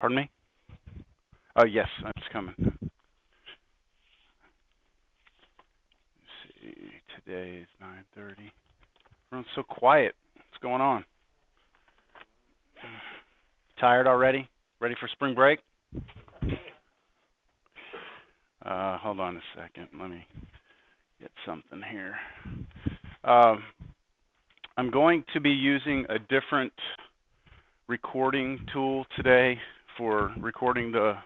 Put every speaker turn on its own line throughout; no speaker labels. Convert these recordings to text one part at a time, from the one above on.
Pardon me? Oh, yes, it's coming. Let's see. Today is 9:30. Everyone's so quiet. What's going on? Tired already? Ready for spring break? Hold on a second. Let me get something here. Um, I'm going to be using a different recording tool today for recording the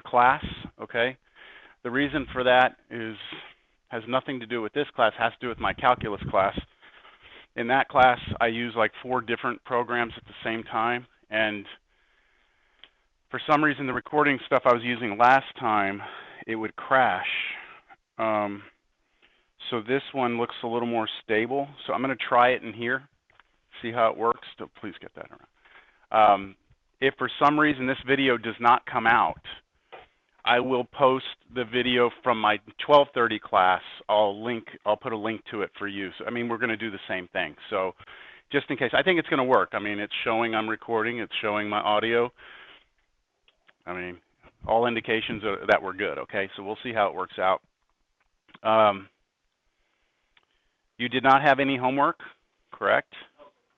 class, okay? The reason for that has nothing to do with this class, has to do with my calculus class. In that class, I use like 4 different programs at the same time, and for some reason the recording stuff I was using last time, it would crash. So this one looks a little more stable. So I'm going to try it in here, see how it works. So please get that around. If for some reason this video does not come out, I will post the video from my 12:30 class. I'll put a link to it for you. So, I mean, we're going to do the same thing. So just in case, I think it's going to work. I mean, it's showing I'm recording. It's showing my audio. I mean, all indications are that we're good, okay? So we'll see how it works out. You did not have any homework, correct?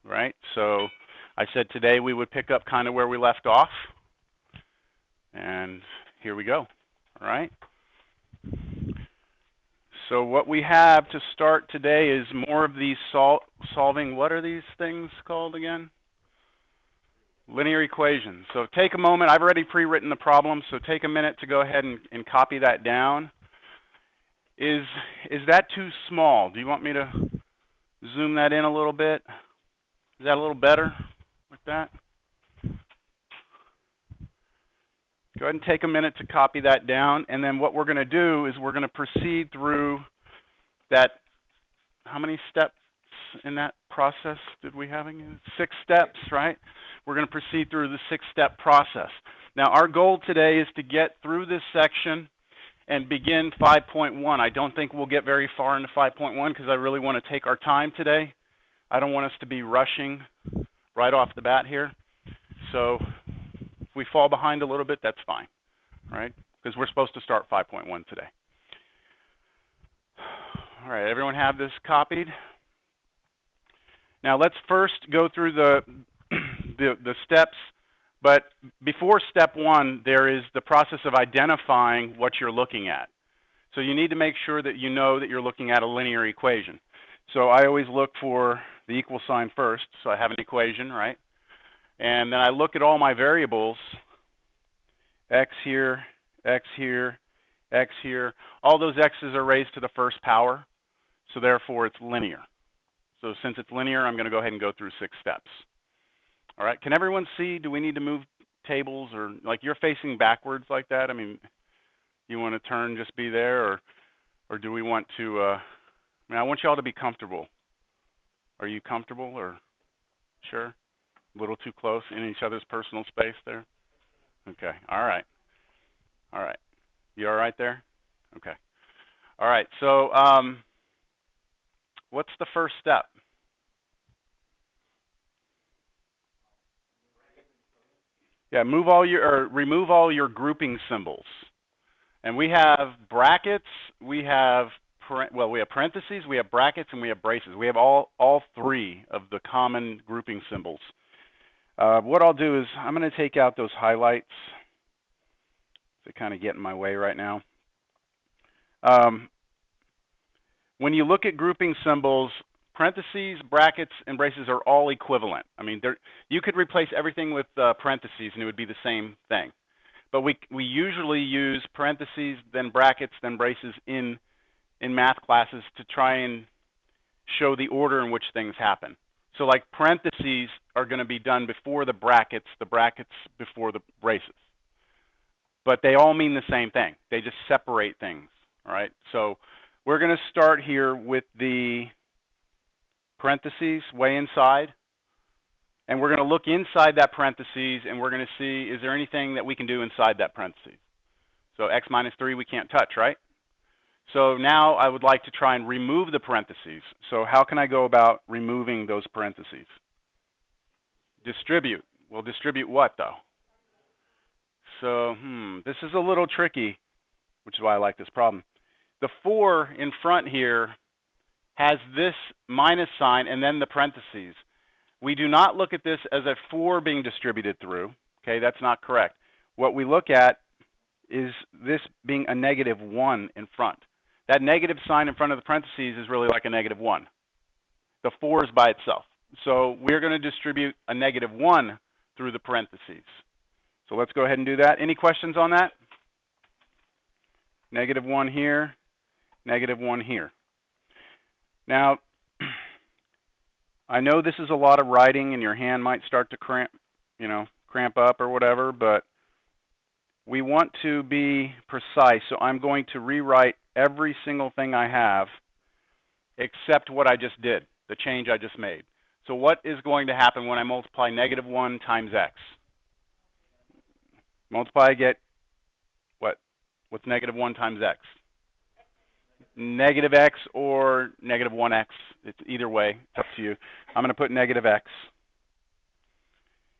Right? So I said today we would pick up kind of where we left off. And here we go, all right? So what we have to start today is more of these solving, what are these things called again? Linear equations. So take a moment. I've already pre-written the problem, so take a minute to go ahead and copy that down. Is that too small? Do you want me to zoom that in a little bit? Is that a little better with that? Go ahead and take a minute to copy that down, and then what we're going to do is we're going to proceed through that. How many steps in that process did we have? 6 steps, right? We're going to proceed through the 6-step process. Now, our goal today is to get through this section and begin 5.1. I don't think we'll get very far into 5.1 because I really want to take our time today. I don't want us to be rushing right off the bat here. So if we fall behind a little bit, that's fine, right? Because we're supposed to start 5.1 today. All right, everyone have this copied? Now let's first go through the steps, but before step 1, there is the process of identifying what you're looking at. So you need to make sure that you know that you're looking at a linear equation. So I always look for the equal sign first, so I have an equation, right? And then I look at all my variables, x here, x here, x here. All those x's are raised to the first power, so therefore it's linear. So since it's linear, I'm going to go ahead and go through 6 steps. All right, can everyone see? Do we need to move tables, or like you're facing backwards like that? I mean, you want to turn, just be there, or do we want to, I mean, I want you all to be comfortable. Are you comfortable, or sure? A little too close in each other's personal space there? Okay, all right. All right, you all right there? Okay. All right, so what's the first step? Yeah, remove all your grouping symbols. And we have brackets, we have parentheses, we have brackets, and we have braces. We have all 3 of the common grouping symbols. What I'll do is I'm going to take out those highlights. They kind of get in my way right now. When you look at grouping symbols, parentheses, brackets, and braces are all equivalent. I mean, you could replace everything with parentheses and it would be the same thing. But we usually use parentheses, then brackets, then braces in math classes to try and show the order in which things happen. So like parentheses are going to be done before the brackets before the braces. But they all mean the same thing. They just separate things, all right? So we're going to start here with the parentheses way inside. And we're going to look inside that parentheses, and we're going to see, is there anything that we can do inside that parentheses? So x minus 3 we can't touch, right? So now I would like to try and remove the parentheses. So how can I go about removing those parentheses? Distribute. Well, distribute what, though? so this is a little tricky, which is why I like this problem. The 4 in front here has this minus sign and then the parentheses. We do not look at this as a 4 being distributed through. Okay, that's not correct. What we look at is this being a negative 1 in front. That negative sign in front of the parentheses is really like a negative 1. The 4 is by itself. So we're going to distribute a negative 1 through the parentheses. So let's go ahead and do that. Any questions on that? Negative 1 here, negative 1 here. Now, I know this is a lot of writing and your hand might start to cramp up or whatever, but we want to be precise. So I'm going to rewrite every single thing I have except what I just did, the change I just made. So what is going to happen when I multiply negative 1 times x? Multiply, I get what? What's negative 1 times x? Negative x or negative 1x. It's either way. It's up to you. I'm going to put negative x.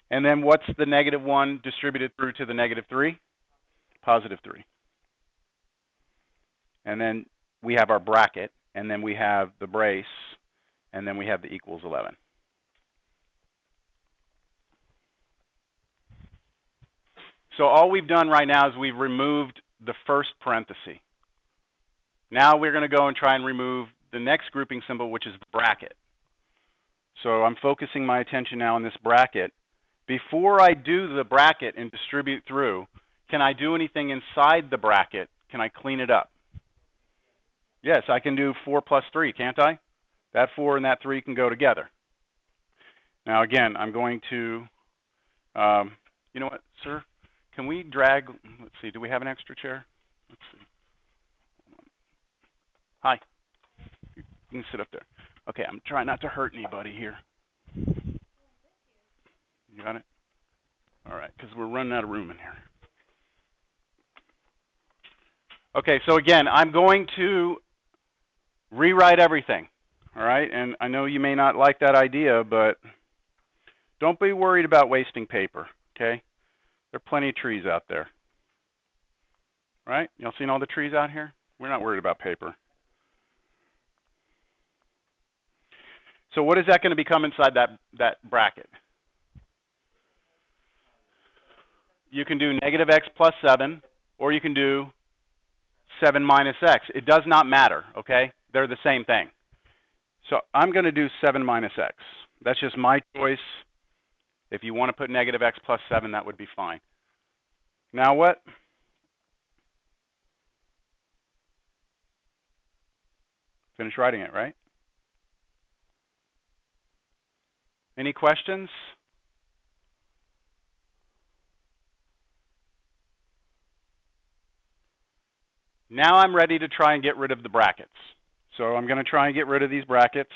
And then what's the negative 1 distributed through to the negative 3? Positive 3. And then we have our bracket, and then we have the brace, and then we have the equals 11. So all we've done right now is we've removed the first parenthesis. Now we're going to go and try and remove the next grouping symbol, which is the bracket. So I'm focusing my attention now on this bracket. Before I do the bracket and distribute through, can I do anything inside the bracket? Can I clean it up? Yes, I can do 4 plus 3, can't I? That 4 and that 3 can go together. Now again, I'm going to, you know what, sir? Can we drag, let's see, do we have an extra chair? Let's see. Hi. You can sit up there. Okay, I'm trying not to hurt anybody here. You got it? All right, because we're running out of room in here. Okay, so again, I'm going to rewrite everything. All right, and I know you may not like that idea, but don't be worried about wasting paper, okay? There are plenty of trees out there. Right? Y'all seen all the trees out here? We're not worried about paper. So what is that going to become inside that bracket? You can do negative x plus 7, or you can do 7 minus x. It does not matter, okay? They're the same thing. So I'm going to do 7 minus x. That's just my choice. If you want to put negative x plus 7, that would be fine. Now what? Finish writing it, right? Any questions? Now I'm ready to try and get rid of the brackets. So I'm going to try and get rid of these brackets.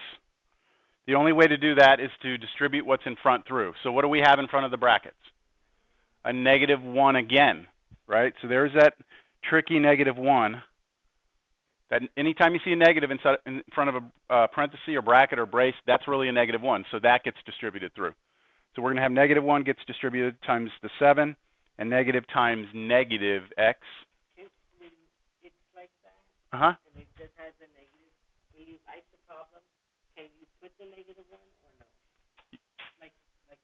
The only way to do that is to distribute what's in front through. So what do we have in front of the brackets? A negative 1 again, right? So there's that tricky negative 1. That anytime you see a negative in front of a parenthesis or bracket or brace, that's really a negative 1. So that gets distributed through. So we're going to have negative 1 gets distributed times the 7, and negative times negative x.
It's like that.
Uh-huh.
And it just has a negative. When you write the problem, can you put the negative 1 or no? Like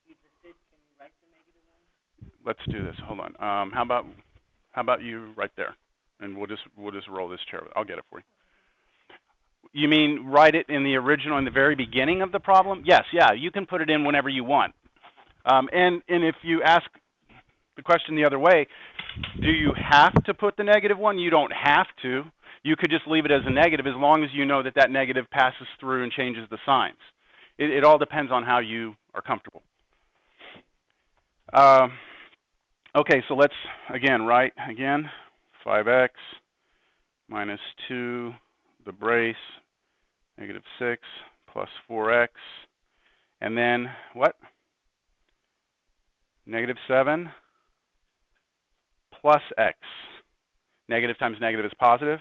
you just did, can you write the negative 1?
Let's do this. Hold on. How about you right there, and we'll just roll this chair. I'll get it for you. You mean write it in the original, in the very beginning of the problem? Yes, yeah. You can put it in whenever you want. And if you ask the question the other way, do you have to put the negative 1? You don't have to. You could just leave it as a negative as long as you know that that negative passes through and changes the signs. It all depends on how you are comfortable. Okay, so let's, again, write again, 5x minus 2, the brace, negative 6 plus 4x, and then what? Negative 7 plus x. Negative times negative is positive.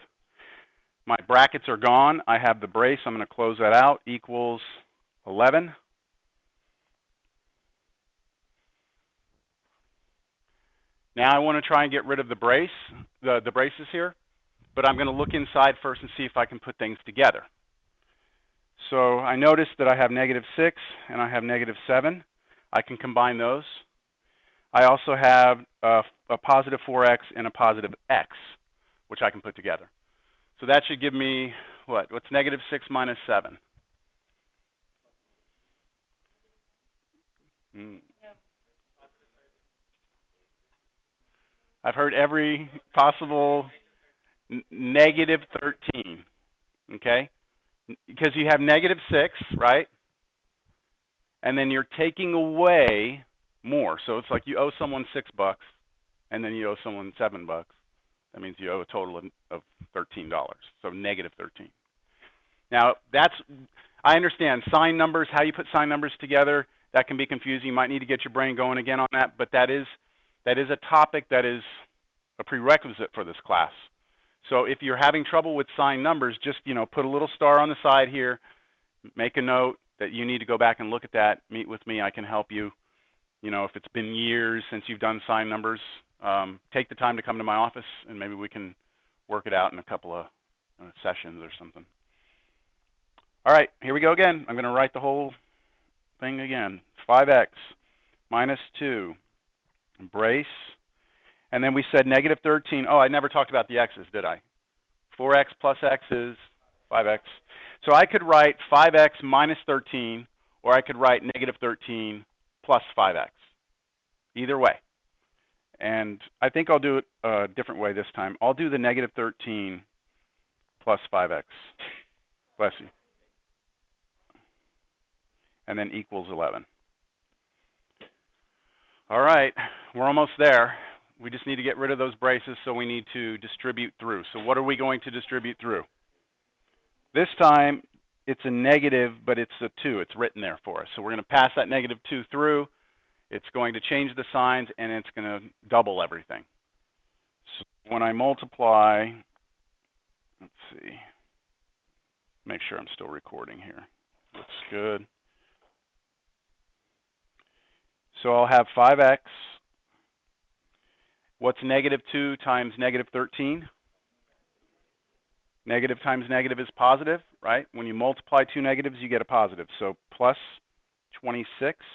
My brackets are gone. I have the brace. I'm going to close that out. Equals 11. Now I want to try and get rid of the braces here, but I'm going to look inside first and see if I can put things together. So I noticed that I have -6 and I have -7. I can combine those. I also have a positive 4x and a positive x, which I can put together. So that should give me what? What's -6 minus 7? I've heard every possible -13, okay? Because you have -6, right? And then you're taking away more. So it's like you owe someone $6 and then you owe someone $7. That means you owe a total of $13. So -13. Now I understand sign numbers, how you put sign numbers together, that can be confusing. You might need to get your brain going again on that, but that is a topic that is a prerequisite for this class. So if you're having trouble with sign numbers, just put a little star on the side here, make a note that you need to go back and look at that, meet with me, I can help you. If it's been years since you've done sign numbers, take the time to come to my office and maybe we can work it out in a couple of sessions or something. All right, here we go again. I'm going to write the whole thing again. 5x minus 2, brace, and then we said -13. Oh, I never talked about the x's, did I? 4x plus x is 5x. So I could write 5x minus 13, or I could write -13 plus 5x. Either way. And I think I'll do it a different way this time. I'll do the -13 plus 5x. Bless you. And then equals 11. All right, we're almost there. We just need to get rid of those braces, so we need to distribute through. So what are we going to distribute through? This time, it's a negative, but it's a 2. It's written there for us. So we're going to pass that -2 through. It's going to change the signs, and it's going to double everything. So when I multiply, let's see, make sure I'm still recording here. Looks good. So I'll have 5x. What's -2 times -13? Negative times negative is positive, right? When you multiply two negatives, you get a positive. So plus 26.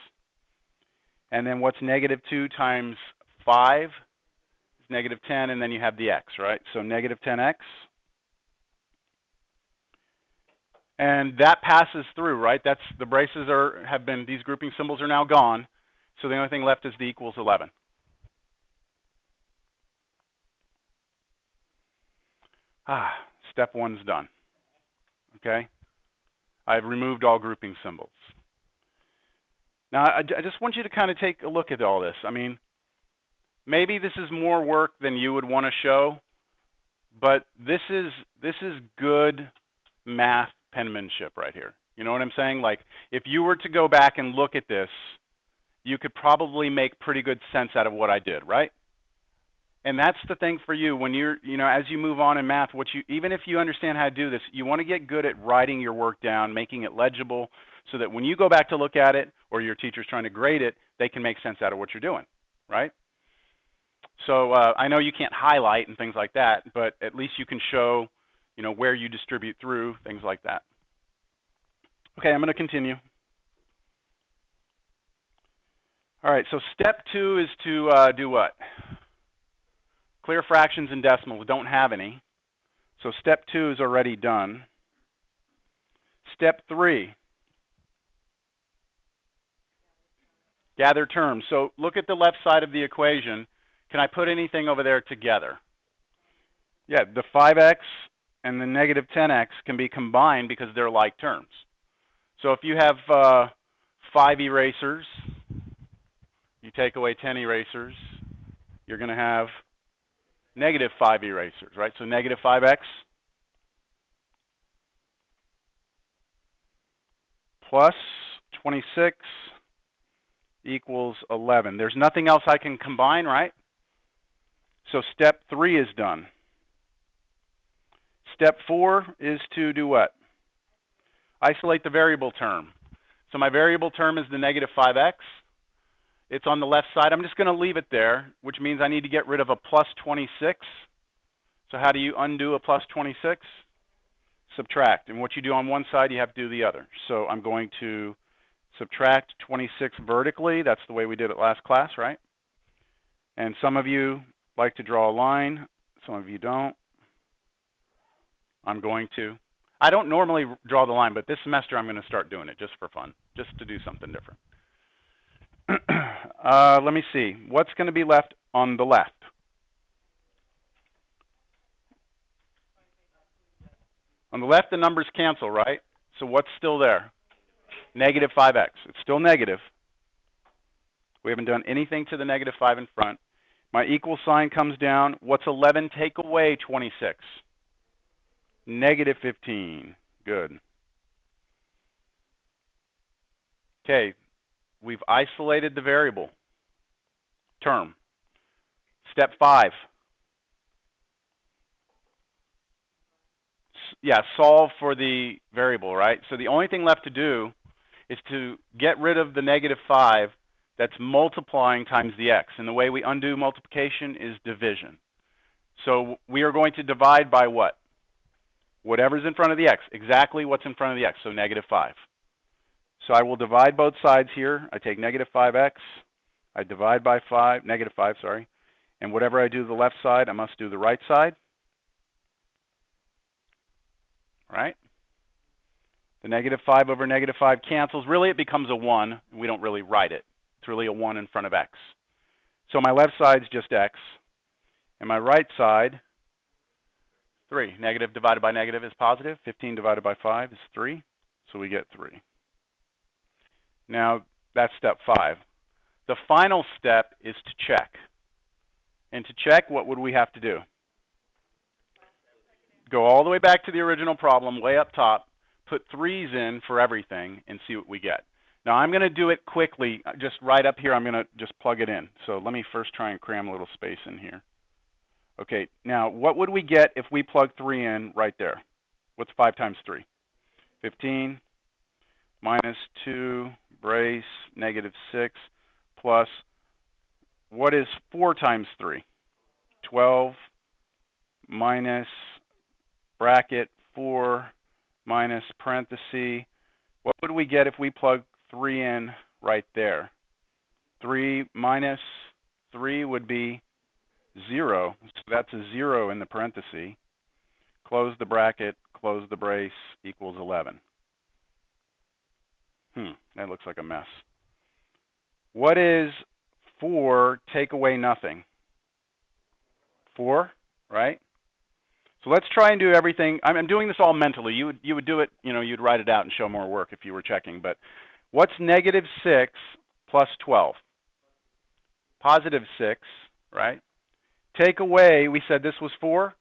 And then what's -2 times 5 is -10, and then you have the x, right? So -10x. And that passes through, right? That's the braces have been, these grouping symbols are now gone. So the only thing left is the equals 11. Step 1's done. Okay? I've removed all grouping symbols. Now, I just want you to kind of take a look at all this. I mean, maybe this is more work than you would want to show, but this is good math penmanship right here. You know what I'm saying? Like, if you were to go back and look at this, you could probably make pretty good sense out of what I did, right? And that's the thing for you when you're, as you move on in math, even if you understand how to do this, you want to get good at writing your work down, making it legible, so that when you go back to look at it, or your teacher's trying to grade it, they can make sense out of what you're doing, right? So I know you can't highlight and things like that, but at least you can show, where you distribute through, things like that. Okay, I'm going to continue. All right, so step 2 is to do what? Clear fractions and decimals. We don't have any. So step 2 is already done. Step 3, gather terms. So look at the left side of the equation. Can I put anything over there together? Yeah, the 5x and the -10x can be combined because they're like terms. So if you have 5 erasers, you take away 10 erasers, you're going to have -5 erasers, right? So -5x plus 26 equals 11. There's nothing else I can combine, right? So step 3 is done. Step 4 is to do what? Isolate the variable term. So my variable term is the -5x. It's on the left side. I'm just going to leave it there, which means I need to get rid of a plus 26. So how do you undo a plus 26? Subtract. And what you do on one side, you have to do the other. So I'm going to subtract 26 vertically. That's the way we did it last class, right? And some of you like to draw a line. Some of you don't. I'm going to. I don't normally draw the line, but this semester I'm going to start doing it just for fun, just to do something different. Let me see. What's going to be left on the left? On the left, the numbers cancel, right? So what's still there? Negative 5x. It's still negative. We haven't done anything to the negative 5 in front. My equal sign comes down. What's 11 take away 26? Negative 15. Good. Okay, we've isolated the variable term. Step 5. Yeah, solve for the variable, right? So the only thing left to do is to get rid of the negative 5 that's multiplying times the x. And the way we undo multiplication is division. So we are going to divide by what? Whatever's in front of the x, exactly what's in front of the x, so negative 5. So I will divide both sides here. I take negative 5x, I divide by 5, negative 5, sorry. And whatever I do to the left side, I must do the right side. Right? The negative 5 over negative 5 cancels. Really, it becomes a 1. We don't really write it. It's really a 1 in front of x. So my left side's just x. And my right side, 3. Negative divided by negative is positive. 15 divided by 5 is 3. So we get 3. Now, that's step 5. The final step is to check. And to check, what would we have to do? Go all the way back to the original problem, way up top, put 3's in for everything, and see what we get. Now, I'm going to do it quickly. Just right up here, I'm going to just plug it in. So let me first try and cram a little space in here. Okay, now, what would we get if we plug 3 in right there? What's 5 times 3? 15 minus 2, brace, negative 6, plus, what is 4 times 3? 12 minus bracket 4 minus parenthesis. What would we get if we plug 3 in right there? 3 minus 3 would be 0. So that's a 0 in the parenthesis. Close the bracket, close the brace, equals 11. That looks like a mess. What is 4 take away nothing? 4, right? So let's try and do everything. I'm doing this all mentally. You would do it, you'd write it out and show more work if you were checking. But what's negative 6 plus 12? Positive 6, right? Take away, we said this was 4.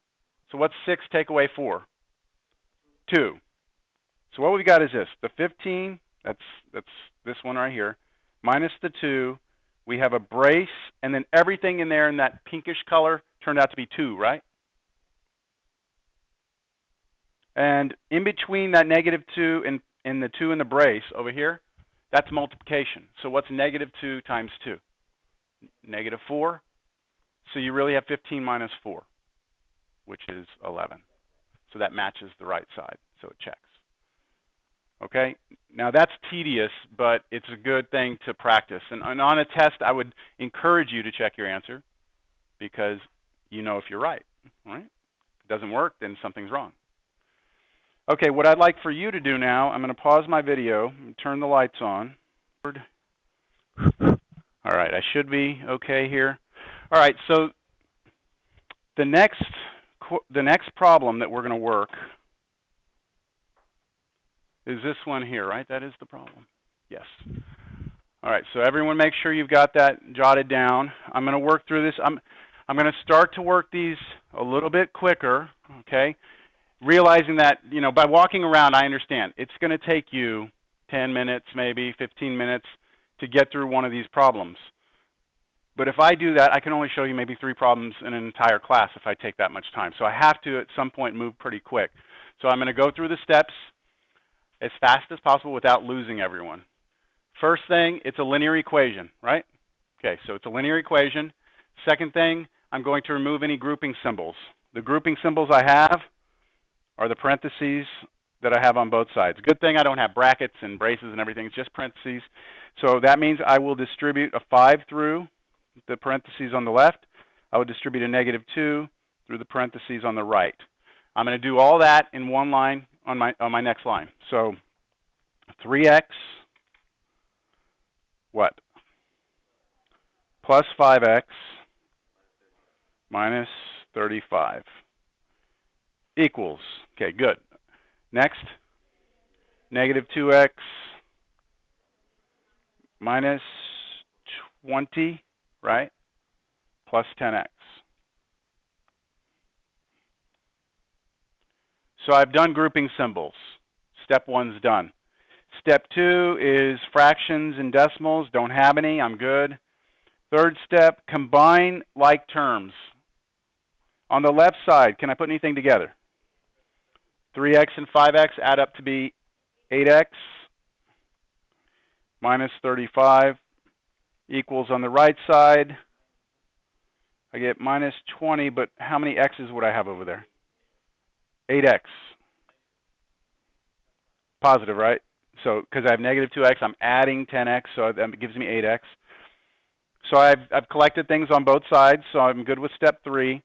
So what's 6 take away 4? 2. So what we've got is this. The 15, that's this one right here, minus the 2. We have a brace, and then everything in there in that pinkish color turned out to be 2, right? And in between that negative 2 and the 2 in the brace over here, that's multiplication. So what's negative 2 times 2? Negative 4. So you really have 15 minus 4, which is 11. So that matches the right side, so it checks. Okay? Now that's tedious, but it's a good thing to practice. And on a test, I would encourage you to check your answer because you know if you're right. All right? If it doesn't work, then something's wrong. Okay, what I'd like for you to do now, I'm going to pause my video and turn the lights on. All right, I should be okay here. All right, so the next problem that we're going to work is this one here, right? That is the problem. Yes. All right, so everyone make sure you've got that jotted down. I'm going to work through this. I'm going to start to work these a little bit quicker, okay? Realizing that, by walking around, I understand. It's going to take you 10 minutes, maybe 15 minutes to get through one of these problems. But if I do that, I can only show you maybe 3 problems in an entire class if I take that much time. So I have to, at some point, move pretty quick. So I'm going to go through the steps as fast as possible without losing everyone. First thing, it's a linear equation, right? Okay, so it's a linear equation. Second thing, I'm going to remove any grouping symbols. The grouping symbols I have are the parentheses that I have on both sides. Good thing I don't have brackets and braces and everything. It's just parentheses. So that means I will distribute a 5 through the parentheses on the left. I will distribute a -2 through the parentheses on the right. I'm going to do all that in one line on my next line. So 3x, what? Plus 5x minus 35 equals, okay, good. Next, -2x minus 20, right, plus 10x. So I've done grouping symbols. Step 1's done. Step 2 is fractions and decimals. Don't have any. I'm good. Third step, combine like terms. On the left side, can I put anything together? 3x and 5x add up to be 8x minus 35 equals on the right side. I get minus 20, but how many x's would I have over there? 8x. Positive, right? So because I have -2x, I'm adding 10x, so that gives me 8x. So I've collected things on both sides, so I'm good with step 3.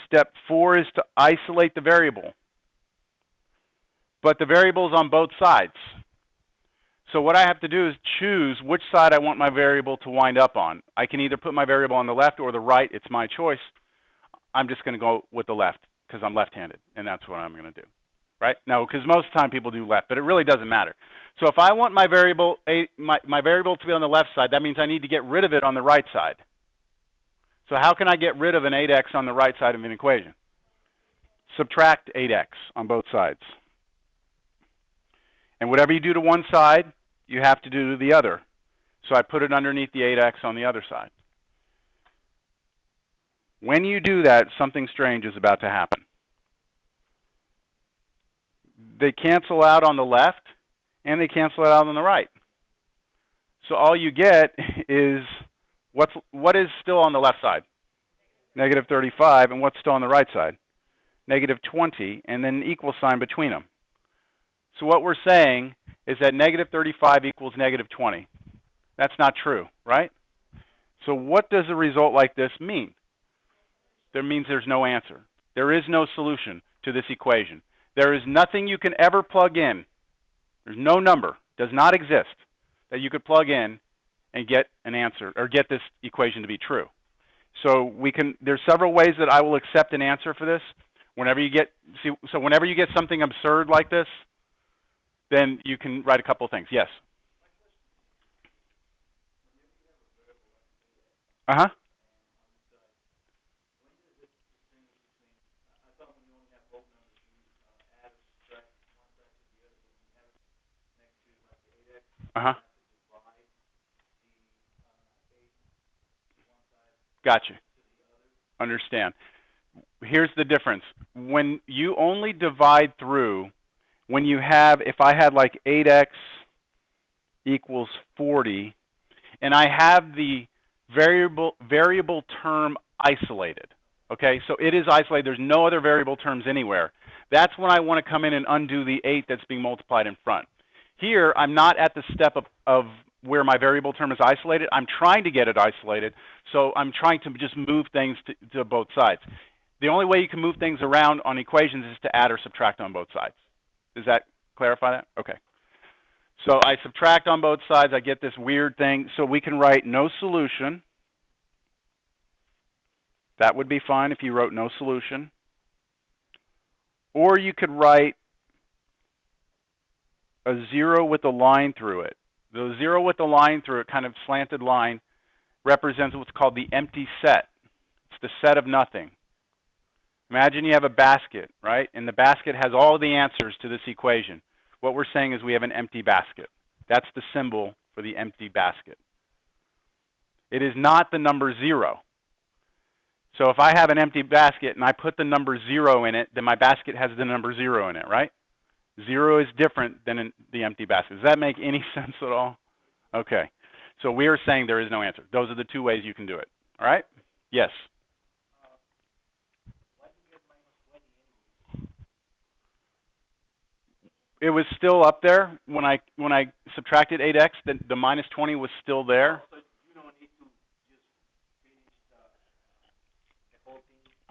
Step 4 is to isolate the variable. But the variable is on both sides. So what I have to do is choose which side I want my variable to wind up on. I can either put my variable on the left or the right. It's my choice. I'm just going to go with the left because I'm left-handed, and that's what I'm going to do. Right? No, because most of the time people do left, but it really doesn't matter. So if I want my variable my variable to be on the left side, that means I need to get rid of it on the right side. So how can I get rid of an 8x on the right side of an equation? Subtract 8x on both sides. And whatever you do to one side, you have to do to the other. So I put it underneath the 8x on the other side. When you do that, something strange is about to happen. They cancel out on the left, and they cancel out on the right. So all you get is, what is still on the left side? -35, and what's still on the right side? -20, and then an equal sign between them. So what we're saying is that -35 equals -20. That's not true, right? So what does a result like this mean? That means there's no answer. There is no solution to this equation. There is nothing you can ever plug in. There's no number, does not exist, that you could plug in and get an answer or get this equation to be true. So there's several ways that I will accept an answer for this. Whenever you get something absurd like this, then you can write a couple of things. Yes. Uh-huh. Uh-huh. Gotcha. Understand. Here's the difference. When you only divide through, if I had like 8x equals 40, and I have the variable term isolated, okay? So it is isolated. There's no other variable terms anywhere. That's when I want to come in and undo the 8 that's being multiplied in front. Here, I'm not at the step of where my variable term is isolated. I'm trying to get it isolated, so I'm trying to just move things to both sides. The only way you can move things around on equations is to add or subtract on both sides. Does that clarify that? Okay. So I subtract on both sides. I get this weird thing. So we can write no solution. That would be fine if you wrote no solution. Or you could write a 0 with a line through it. The 0 with the line through it, kind of slanted line, represents what's called the empty set. It's the set of nothing. Imagine you have a basket, right? And the basket has all the answers to this equation. What we're saying is we have an empty basket. That's the symbol for the empty basket. It is not the number 0. So if I have an empty basket and I put the number 0 in it, then my basket has the number 0 in it, right? 0 is different than in the empty basket. Does that make any sense at all? Okay. So we are saying there is no answer. Those are the two ways you can do it. All right? Yes. It was still up there when I subtracted 8x. The minus 20 was still there.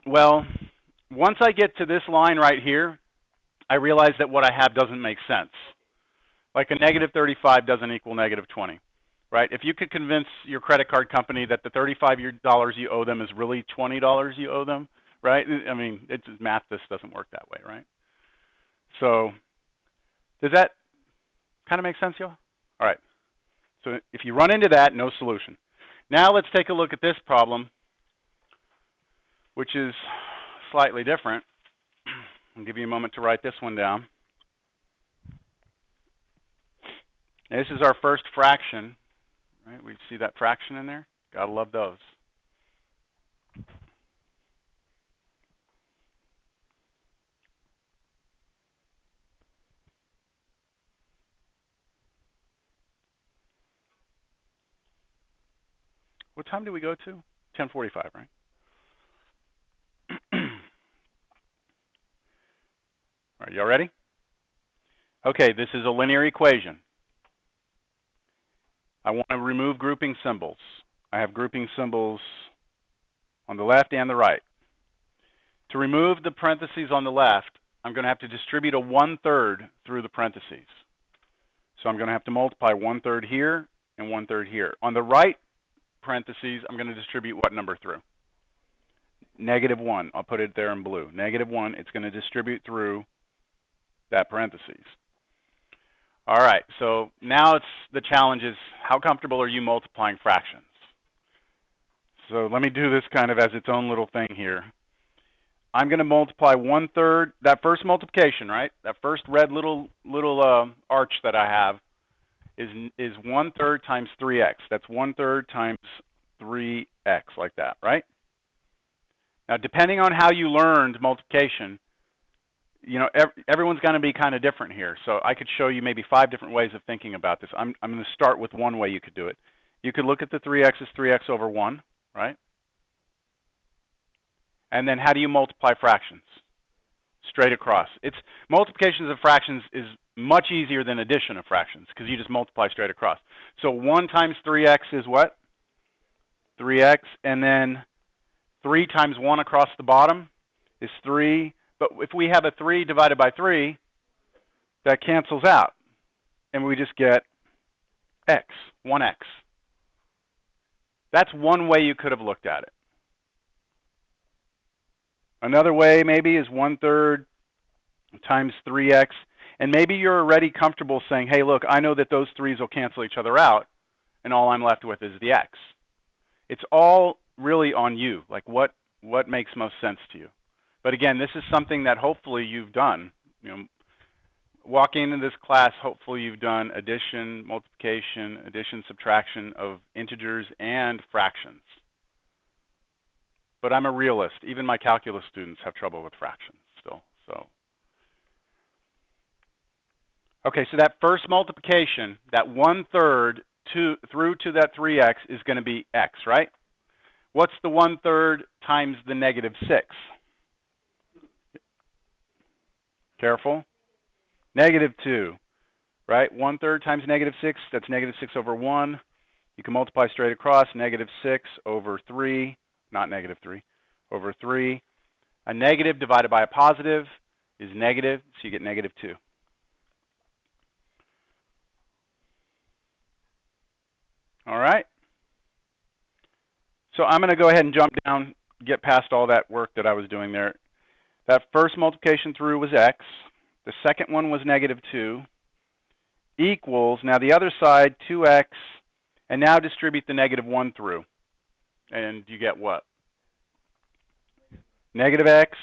Well, once I get to this line right here, I realize that what I have doesn't make sense. Like a negative 35 doesn't equal negative 20, right? If you could convince your credit card company that the $35 you owe them is really $20 you owe them, right? I mean, it's math. This doesn't work that way, right? So does that kind of make sense, y'all? All right. So if you run into that, no solution. Now let's take a look at this problem, which is slightly different. I'll give you a moment to write this one down. This is our first fraction, right? We see that fraction in there. Gotta love those. What time do we go to? 10:45, right? All right, y'all ready? Okay, this is a linear equation. I want to remove grouping symbols. I have grouping symbols on the left and the right. To remove the parentheses on the left, I'm going to have to distribute a 1/3 through the parentheses. So I'm going to have to multiply 1/3 here and 1/3 here. On the right parentheses, I'm going to distribute what number through? -1. I'll put it there in blue. -1, it's going to distribute through that parentheses. All right, so now the challenge is, how comfortable are you multiplying fractions? So let me do this kind of as its own little thing here. I'm going to multiply 1/3, that first multiplication, right? That first red little arch that I have is 1/3 times 3x. That's 1/3 times 3x, like that, right? Now, depending on how you learned multiplication, you know, everyone's going to be kind of different here. So I could show you maybe 5 different ways of thinking about this. I'm going to start with one way you could do it. You could look at the 3x as 3x over 1, right? And then how do you multiply fractions? Straight across. Multiplications of fractions is much easier than addition of fractions because you just multiply straight across. So 1 times 3x is what? 3x. And then 3 times 1 across the bottom is 3. But if we have a 3 divided by 3, that cancels out. And we just get x, 1x. That's one way you could have looked at it. Another way maybe is 1/3 times 3x. And maybe you're already comfortable saying, hey, look, I know that those 3's will cancel each other out, and all I'm left with is the x. It's all really on you, like what makes most sense to you. But again, this is something that hopefully you've done. You know, walking into this class, hopefully you've done addition, multiplication, addition, subtraction of integers and fractions. But I'm a realist. Even my calculus students have trouble with fractions still. So, okay, so that first multiplication, that 1/3 through to that 3x is going to be x, right? What's the 1/3 times the -6? Careful. -2, right? 1/3 times -6, that's -6 over 1. You can multiply straight across, -6 over 3, not -3, over 3. A negative divided by a positive is negative, so you get -2. All right? So I'm going to go ahead and jump down, get past all that work that I was doing there. That first multiplication through was x. The second one was -2 equals, now the other side, 2x, and now distribute the -1 through. And you get what? -x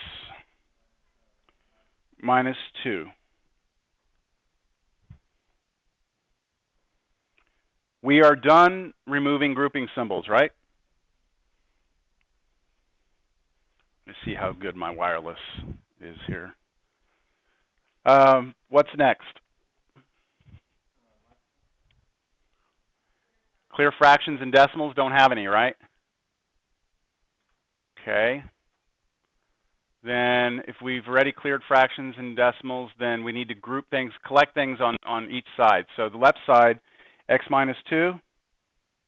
minus 2. We are done removing grouping symbols, right? Let's see how good my wireless is here. What's next? Clear fractions and decimals don't have any, right? Okay. Then if we've already cleared fractions and decimals, then we need to group things, collect things on each side. So the left side, x minus 2,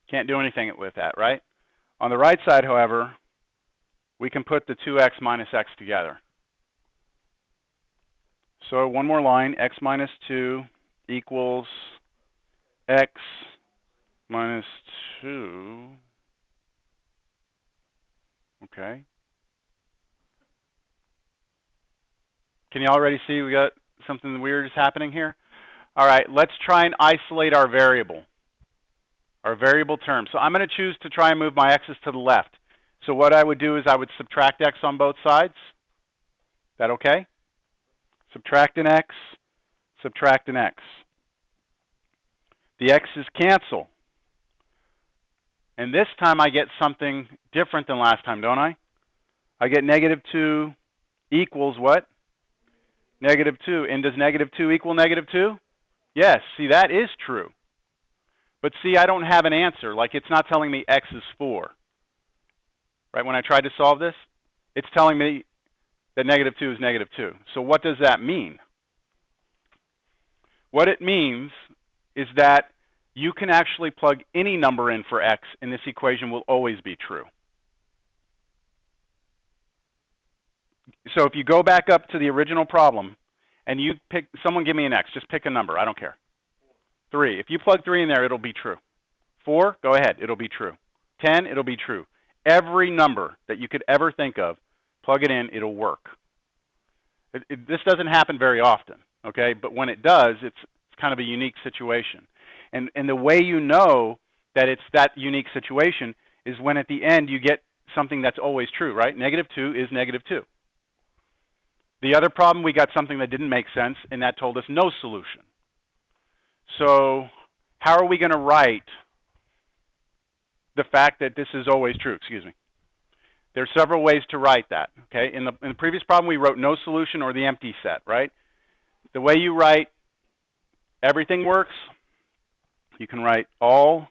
can't do anything with that, right? On the right side, however, we can put the 2x minus x together. So one more line, x minus 2 equals x minus 2. Okay. Can you already see we got something weird is happening here? All right, let's try and isolate our variable term. So I'm going to choose to try and move my x's to the left. So what I would do is I would subtract x on both sides. Is that okay? Subtract an x, subtract an x. The x's cancel. And this time I get something different than last time, don't I? I get negative 2 equals what? Negative 2. And does negative 2 equal negative 2? Yes, see, that is true. But see, I don't have an answer. Like, it's not telling me x is 4. Right, when I tried to solve this, it's telling me that negative 2 is negative 2. So what does that mean? What it means is that you can actually plug any number in for x, and this equation will always be true. So if you go back up to the original problem, and you pick, someone give me an x, just pick a number, I don't care. 3. If you plug 3 in there, it'll be true. 4, go ahead, it'll be true. 10, it'll be true. Every number that you could ever think of, plug it in, it'll work. This doesn't happen very often, okay? But when it does, it's kind of a unique situation. And the way you know that it's that unique situation is when at the end you get something that's always true, right? Negative 2 is negative 2. The other problem, we got something that didn't make sense, and that told us no solution. So how are we going to write the fact that this is always true? Excuse me. There's several ways to write that, okay? In the previous problem, we wrote no solution or the empty set, right? The way you write everything works, you can write all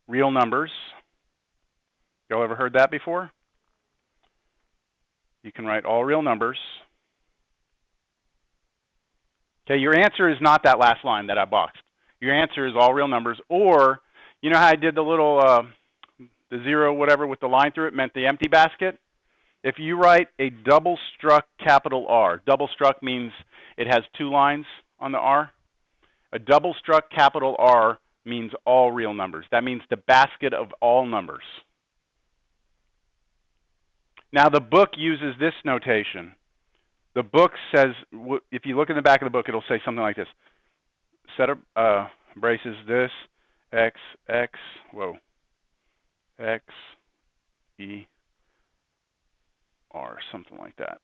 real numbers. Y'all ever heard that before? You can write all real numbers. Okay, your answer is not that last line that I boxed. Your answer is all real numbers, or you know how I did the little the 0 whatever with the line through it meant the empty basket? If you write a double struck capital R, double struck means it has 2 lines on the R. A double struck capital R means all real numbers. That means the basket of all numbers. Now the book uses this notation. The book says, if you look in the back of the book, it'll say something like this. Set of braces this, X, X, whoa, X, E, R, something like that.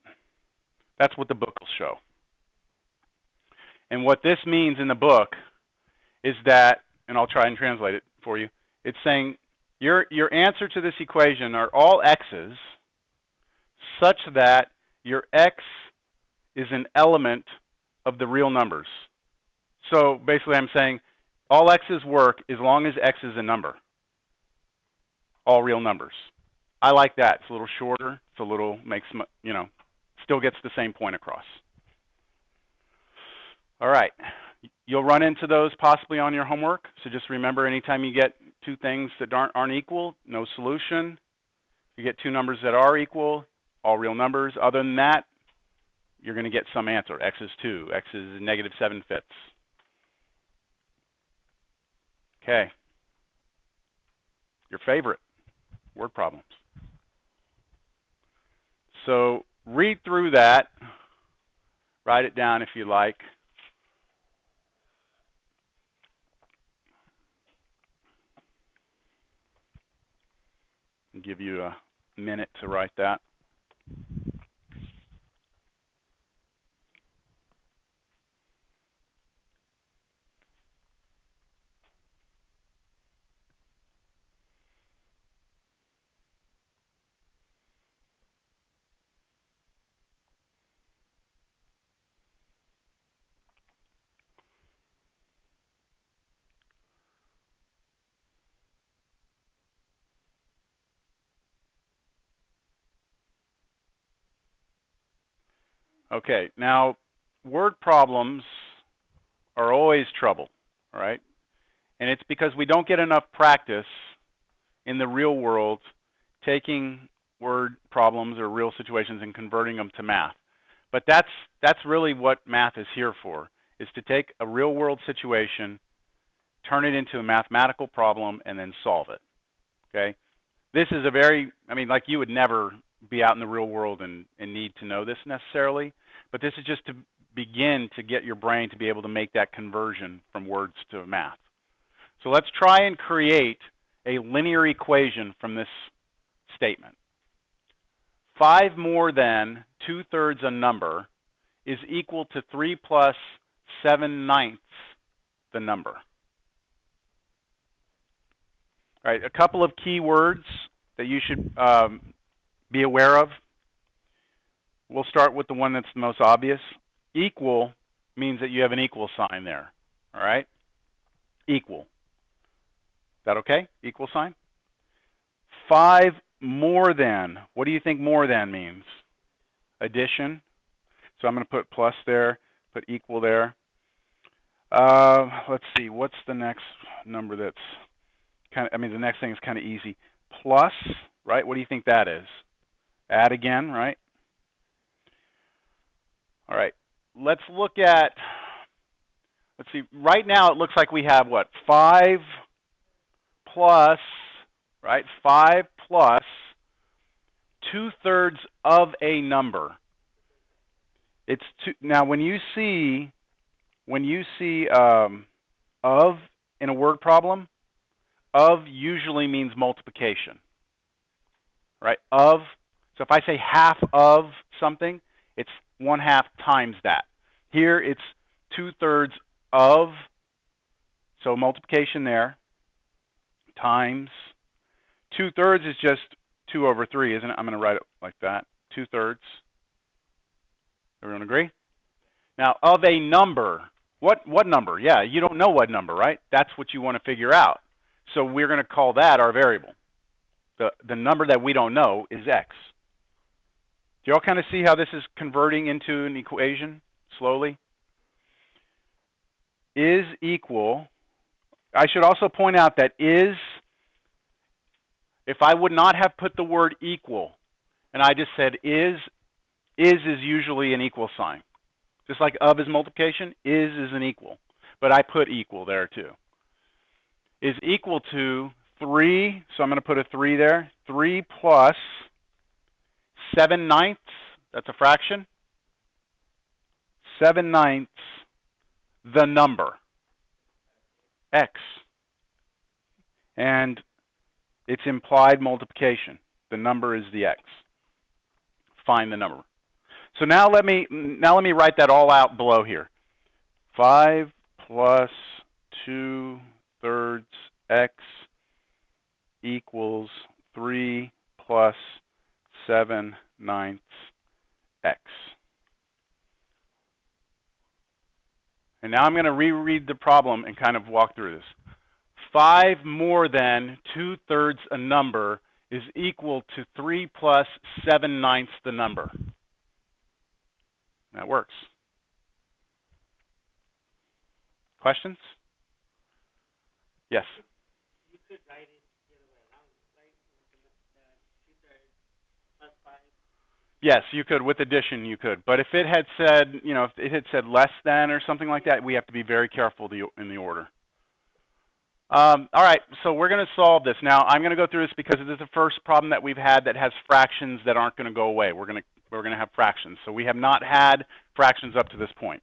That's what the book will show. And what this means in the book is that, and I'll try and translate it for you, it's saying your answer to this equation are all x's such that your x is an element of the real numbers. So basically I'm saying all x's work as long as x is a number. All real numbers. I like that. It's a little shorter. It's a little, makes, you know, still gets the same point across. All right. You'll run into those possibly on your homework. So just remember, anytime you get 2 things that aren't equal, no solution. You get 2 numbers that are equal, all real numbers. Other than that, you're going to get some answer. X is 2. X is negative 7/5. Okay. Your favorite, word problems. So read through that. Write it down if you like. I'll give you a minute to write that. Okay, now word problems are always trouble, all right? And it's because we don't get enough practice in the real world taking word problems or real situations and converting them to math. But that's really what math is here for, is to take a real world situation, turn it into a mathematical problem, and then solve it, okay? This is a very, I mean, like you would never be out in the real world and need to know this necessarily, but this is just to begin to get your brain to be able to make that conversion from words to math. So let's try and create a linear equation from this statement. 5 more than 2/3 a number is equal to 3 plus 7/9 the number. All right, a couple of key words that you should be aware of. We'll start with the one that's the most obvious. Equal means that you have an equal sign there, all right? Equal. Is that okay? Equal sign? 5 more than. What do you think more than means? Addition. So I'm going to put plus there, put equal there. Let's see, what's the next number that's kind of, I mean, the next thing is kind of easy. Plus, right? What do you think that is? Add again, right? All right, let's look at, let's see, right now it looks like we have what? 5 plus, right? 5 plus 2/3 of a number. It's two, now when you see of in a word problem, of usually means multiplication, right? Of, so if I say half of something, it's 1/2 times that. Here it's 2/3 of, so multiplication there, times. 2/3 is just 2/3, isn't it? I'm going to write it like that, 2/3. Everyone agree? Now, of a number, what number? Yeah, you don't know what number, right? That's what you want to figure out. So we're going to call that our variable. The number that we don't know is x. Do you all kind of see how this is converting into an equation slowly? Is equal. I should also point out that is, if I would not have put the word equal, and I just said is usually an equal sign. Just like of is multiplication, is an equal. But I put equal there too. Is equal to 3, so I'm going to put a 3 there. 3 plus 7/9, that's a fraction. 7/9 the number, x. And it's implied multiplication. The number is the x. Find the number. So now let me write that all out below here. 5 plus 2/3 x equals 3 plus 7/9 x. And now I'm going to reread the problem and kind of walk through this. 5 more than 2/3 a number is equal to 3 plus 7/9 the number. That works. Questions? Yes.
You could write it the other way around, right? The 2/3 plus 5.
Yes, you could. With addition, you could. But if it had said, you know, if it had said less than or something like that, we have to be very careful in the order. All right, so we're going to solve this. Now, I'm going to go through this because it is the first problem that we've had that has fractions that aren't going to go away. We're going to have fractions. So we have not had fractions up to this point.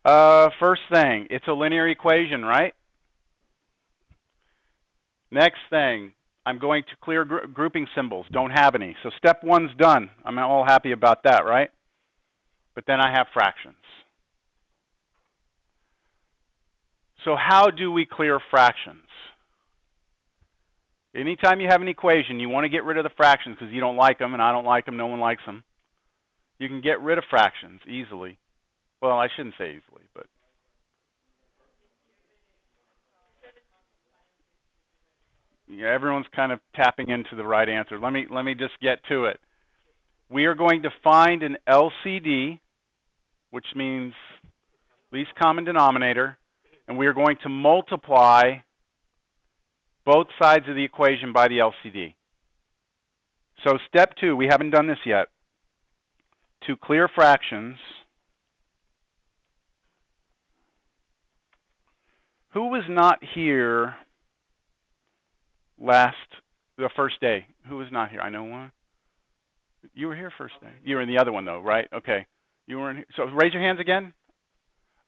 First thing, it's a linear equation, right? Next thing, I'm going to clear grouping symbols. Don't have any. So step 1's done. I'm all happy about that, right? But then I have fractions. So how do we clear fractions? Anytime you have an equation, you want to get rid of the fractions because you don't like them, and I don't like them, no one likes them. You can get rid of fractions easily. Well, I shouldn't say easily, but yeah, everyone's kind of tapping into the right answer. Let me just get to it. we are going to find an LCD, which means least common denominator, and we are going to multiply both sides of the equation by the LCD. So step 2, we haven't done this yet. To clear fractions, who was not here the first day? Who was not here? I know one. You were here first day. You were in the other one though, right? Okay. You weren't here. So raise your hands again.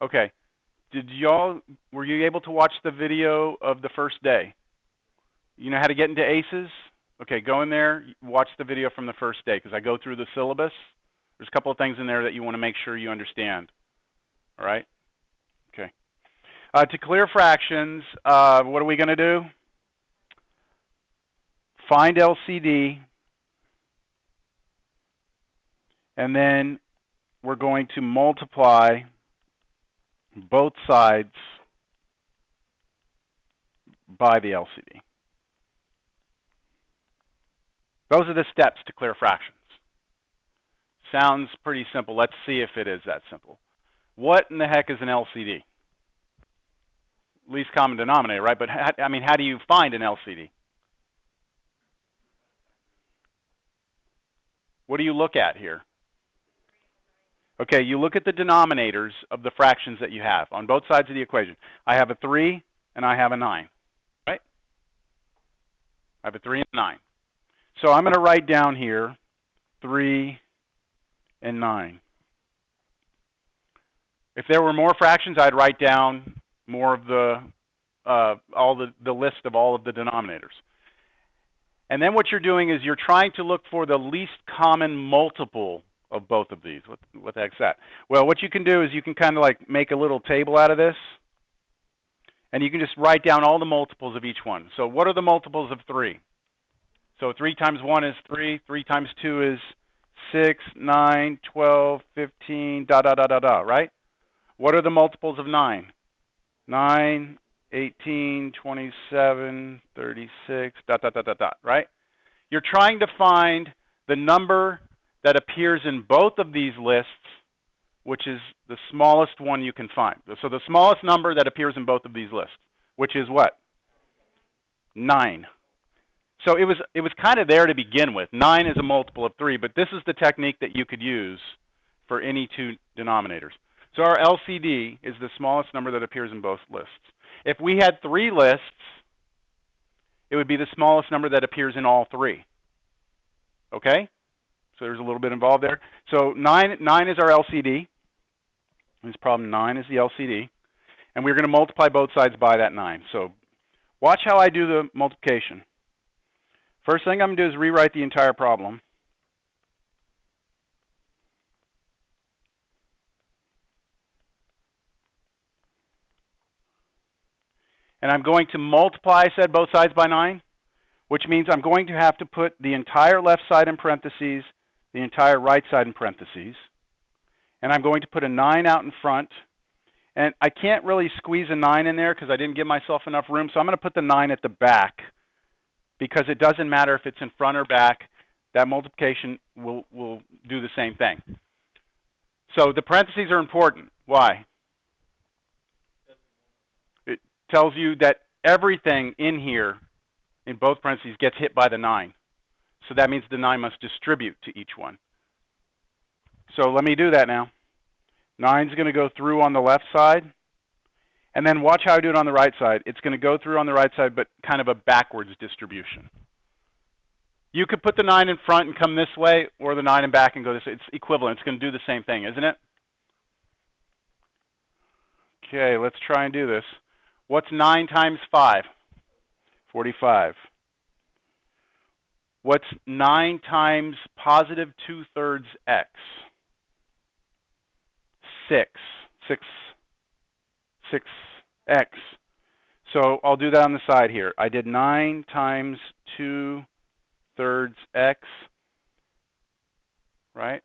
Okay. Were you able to watch the video of the first day? You know how to get into ACES? Okay, go in there, watch the video from the first day, because I go through the syllabus. There's a couple of things in there that you want to make sure you understand. All right? Okay. To clear fractions, what are we going to do? Find LCD, and then we're going to multiply both sides by the LCD. Those are the steps to clear fractions. Sounds pretty simple. Let's see if it is that simple. What in the heck is an LCD? Least common denominator, right? But how do you find an LCD? What do you look at here? Okay, you look at the denominators of the fractions that you have on both sides of the equation. I have a 3 and I have a 9, right? I have a 3 and a 9. So I'm going to write down here 3 and 9. If there were more fractions, I'd write down more of the list of all of the denominators. And then what you're doing is you're trying to look for the least common multiple of both of these. What the heck's that? Well, what you can do is you can kind of like make a little table out of this, and you can just write down all the multiples of each one. So what are the multiples of 3? So 3 times 1 is 3, 3 times 2 is 6, 9, 12, 15, right? What are the multiples of 9? 9, 18, 27, 36, right? You're trying to find the number that appears in both of these lists, which is the smallest one you can find. So the smallest number that appears in both of these lists, which is what? 9. So it was kind of there to begin with. 9 is a multiple of 3, but this is the technique that you could use for any two denominators. So our LCD is the smallest number that appears in both lists. If we had 3 lists, it would be the smallest number that appears in all 3. Okay? So there's a little bit involved there. So 9 is our LCD. This problem 9 is the LCD. And we're going to multiply both sides by that 9. So watch how I do the multiplication. First thing I'm going to do is rewrite the entire problem. And I'm going to multiply, I said, both sides by 9, which means I'm going to have to put the entire left side in parentheses, the entire right side in parentheses. And I'm going to put a 9 out in front. And I can't really squeeze a 9 in there because I didn't give myself enough room. So I'm going to put the 9 at the back, because it doesn't matter if it's in front or back. That multiplication will do the same thing. So the parentheses are important. Why? It tells you that everything in here, in both parentheses, gets hit by the 9. So that means the 9 must distribute to each one. So let me do that now. 9 is going to go through on the left side. And then watch how I do it on the right side. It's going to go through on the right side, but kind of a backwards distribution. You could put the 9 in front and come this way, or the 9 in back and go this way. It's equivalent. It's going to do the same thing, isn't it? Okay, let's try and do this. What's 9 times 5? 45. What's 9 times positive 2/3 x? 6. 6x. So I'll do that on the side here. I did 9 times 2/3 x, right?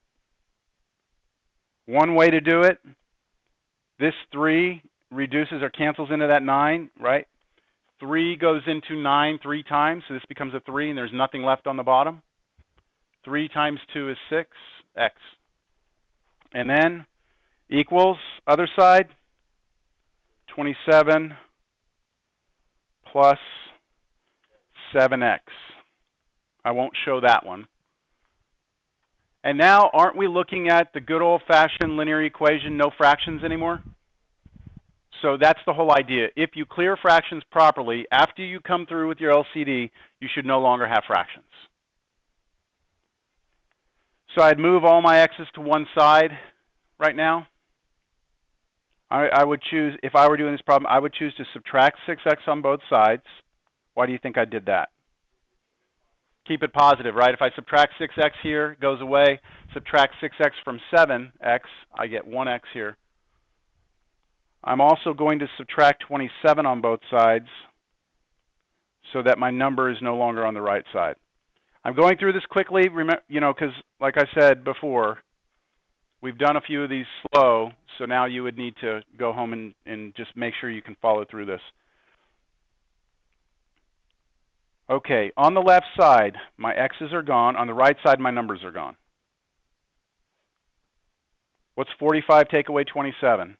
One way to do it, this 3 reduces or cancels into that 9, right? 3 goes into 9 3 times, so this becomes a 3, and there's nothing left on the bottom. 3 times 2 is 6, x. And then equals, other side, 27 plus 7x. I won't show that one. And now, aren't we looking at the good old-fashioned linear equation, no fractions anymore? So that's the whole idea. If you clear fractions properly, after you come through with your LCD, you should no longer have fractions. So I'd move all my x's to one side right now. I would choose, if I were doing this problem, I would choose to subtract 6x on both sides. Why do you think I did that? Keep it positive, right? If I subtract 6x here, it goes away. Subtract 6x from 7x, I get 1x here. I'm also going to subtract 27 on both sides so that my number is no longer on the right side. I'm going through this quickly, because like I said before, we've done a few of these slow, so now you would need to go home and just make sure you can follow through this. Okay, on the left side, my x's are gone. On the right side, my numbers are gone. What's 45 take away 27?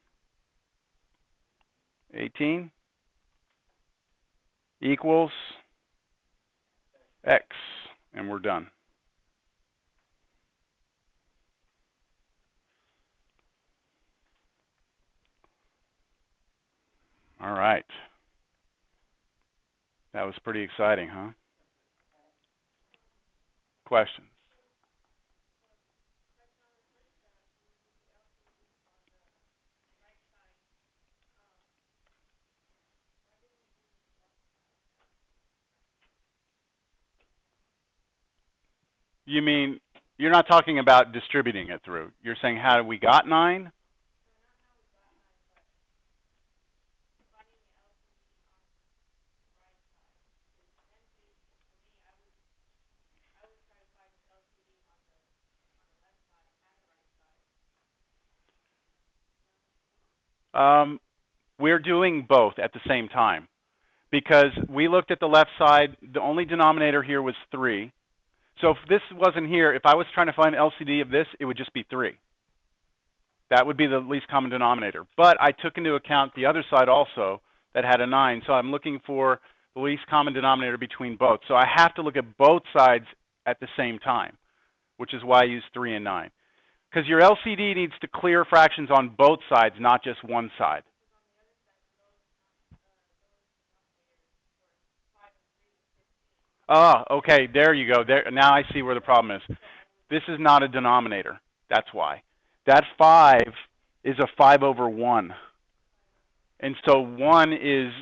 18 equals x, and we're done. All right. That was pretty exciting, huh? Questions? You mean, you're not talking about distributing it through. You're saying how we got 9? We're doing both at the same time because we looked at the left side. The only denominator here was 3. So if this wasn't here, if I was trying to find LCD of this, it would just be 3. That would be the least common denominator. But I took into account the other side also that had a 9. So I'm looking for the least common denominator between both. So I have to look at both sides at the same time, which is why I use 3 and 9. Because your LCD needs to clear fractions on both sides, not just one side. Oh, okay, there you go. There, now I see where the problem is. This is not a denominator. That's why. That 5 is a 5 over 1. And so 1 is,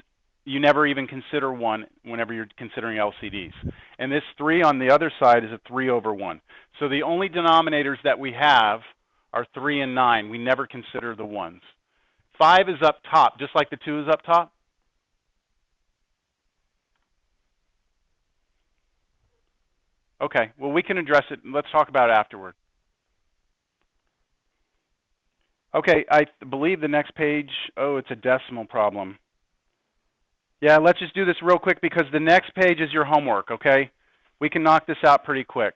you never even consider 1 whenever you're considering LCDs. And this 3 on the other side is a 3 over 1. So the only denominators that we have are 3 and 9. We never consider the 1s. 5 is up top, just like the 2 is up top. Okay, well, we can address it. Let's talk about it afterward. Okay, I believe the next page, oh, it's a decimal problem. Yeah, let's just do this real quick because the next page is your homework, okay? We can knock this out pretty quick.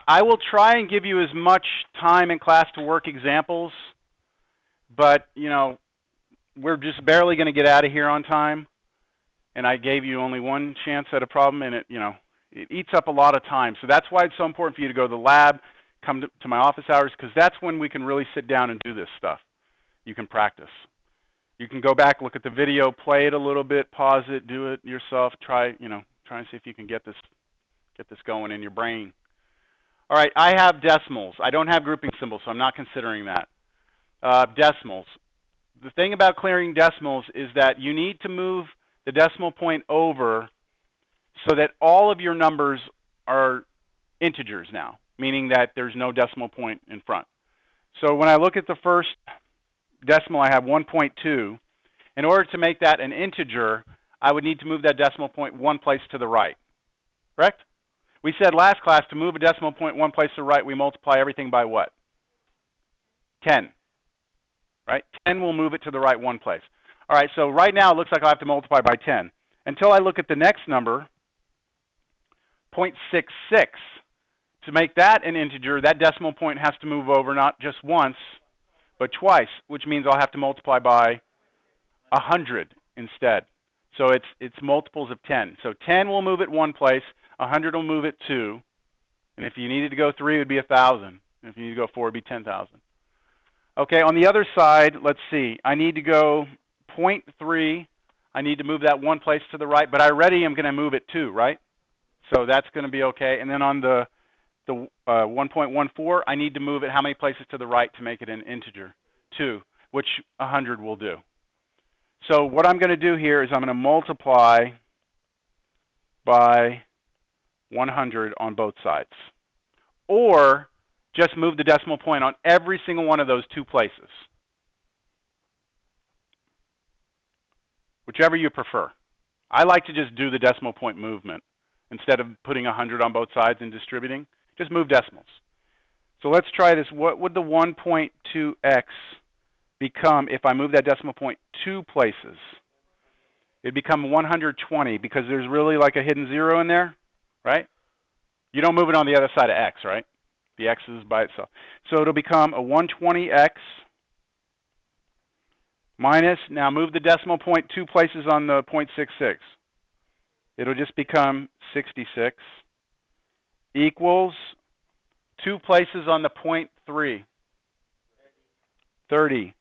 I will try and give you as much time in class to work examples, but, we're just barely going to get out of here on time, and I gave you only one chance at a problem, and it eats up a lot of time. So that's why it's so important for you to go to the lab, come to my office hours, because that's when we can really sit down and do this stuff. You can practice. You can go back, look at the video, play it a little bit, pause it, do it yourself, try and see if you can get this going in your brain. All right, I have decimals. I don't have grouping symbols, so I'm not considering that. Decimals. The thing about clearing decimals is that you need to move the decimal point over so that all of your numbers are integers now, meaning that there's no decimal point in front. So when I look at the first decimal, I have 1.2. In order to make that an integer, I would need to move that decimal point one place to the right, correct? We said last class to move a decimal point one place to the right, we multiply everything by what? 10. Right? 10 will move it to the right one place. All right, so right now it looks like I have to multiply by 10. until I look at the next number, 0.66. To make that an integer, that decimal point has to move over not just once, but twice, which means I'll have to multiply by 100 instead. So it's multiples of 10. So 10 will move it one place, 100 will move it two, and if you needed to go 3, it would be 1,000. And if you need to go 4, it would be 10,000. Okay, on the other side, let's see. I need to go 0.3. I need to move that one place to the right, but I already am going to move it 2, right? So that's going to be okay. And then on the 1.14, I need to move it how many places to the right to make it an integer? 2, which 100 will do. So what I'm going to do here is I'm going to multiply by 100 on both sides. Or just move the decimal point on every single one of those 2 places. Whichever you prefer. I like to just do the decimal point movement instead of putting 100 on both sides and distributing. Just move decimals. So let's try this. What would the 1.2x become if I move that decimal point 2 places? It'd become 120 because there's really like a hidden 0 in there, right? You don't move it on the other side of x, right? The x is by itself. So it'll become a 120x minus, now move the decimal point 2 places on the 0.66. It'll just become 66 equals 2 places on the 0.3, 30x,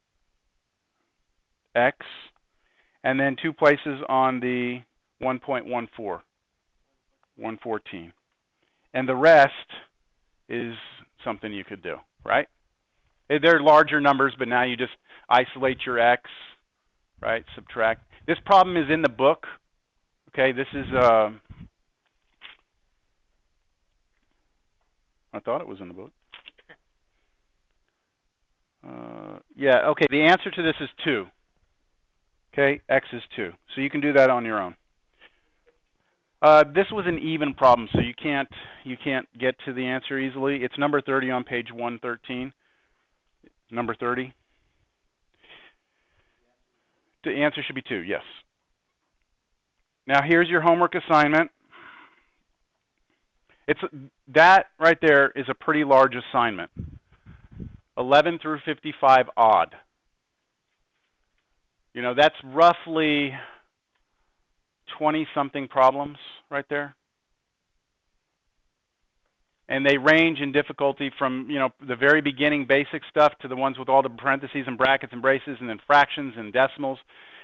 and then 2 places on the 1.14, 114. And the rest is something you could do, right? They're larger numbers, but now you just isolate your x, right? Subtract. This problem is in the book. Okay, this is, I thought it was in the book. Yeah, okay, the answer to this is 2. Okay, x is 2. So you can do that on your own. This was an even problem, so you can't get to the answer easily. It's number 30 on page 113. Number 30. The answer should be 2, yes. Now here's your homework assignment. That right there is a pretty large assignment. 11 through 55 odd. You know, that's roughly 20-something problems right there. And they range in difficulty from, you know, the very beginning basic stuff to the ones with all the parentheses and brackets and braces and then fractions and decimals.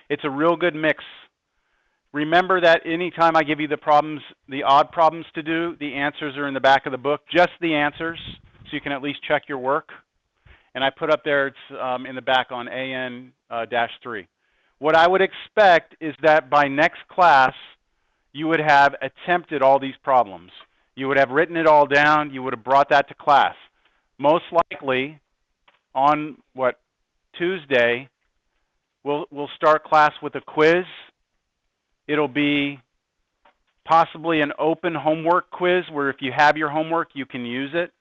It's a real good mix. Remember that anytime I give you the problems, the odd problems to do, the answers are in the back of the book, just the answers, so you can at least check your work. And I put up there, it's in the back on AN-3. What I would expect is that by next class, you would have attempted all these problems. You would have written it all down. You would have brought that to class. Most likely, on Tuesday, we'll start class with a quiz. It'll be possibly an open homework quiz where if you have your homework, you can use it.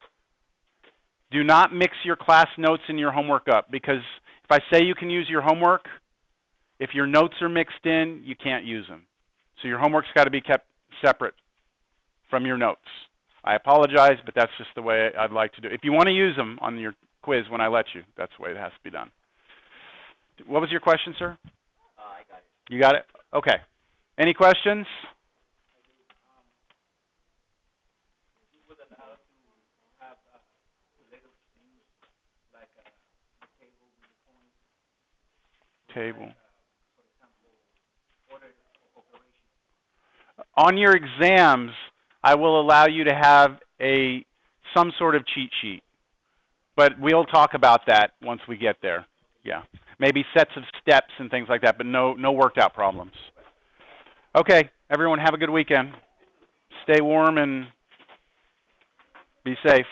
Do not mix your class notes and your homework up, because if I say you can use your homework, if your notes are mixed in, you can't use them. So your homework's got to be kept separate from your notes. I apologize, but that's just the way I'd like to do it. If you want to use them on your quiz when I let you, that's the way it has to be done. What was your question, sir?
I got it.
You got it? Okay. Any questions? Table. On your exams, I will allow you to have some sort of cheat sheet, but we'll talk about that once we get there. Yeah, maybe sets of steps and things like that, but no worked out problems. Okay, everyone have a good weekend. Stay warm and be safe.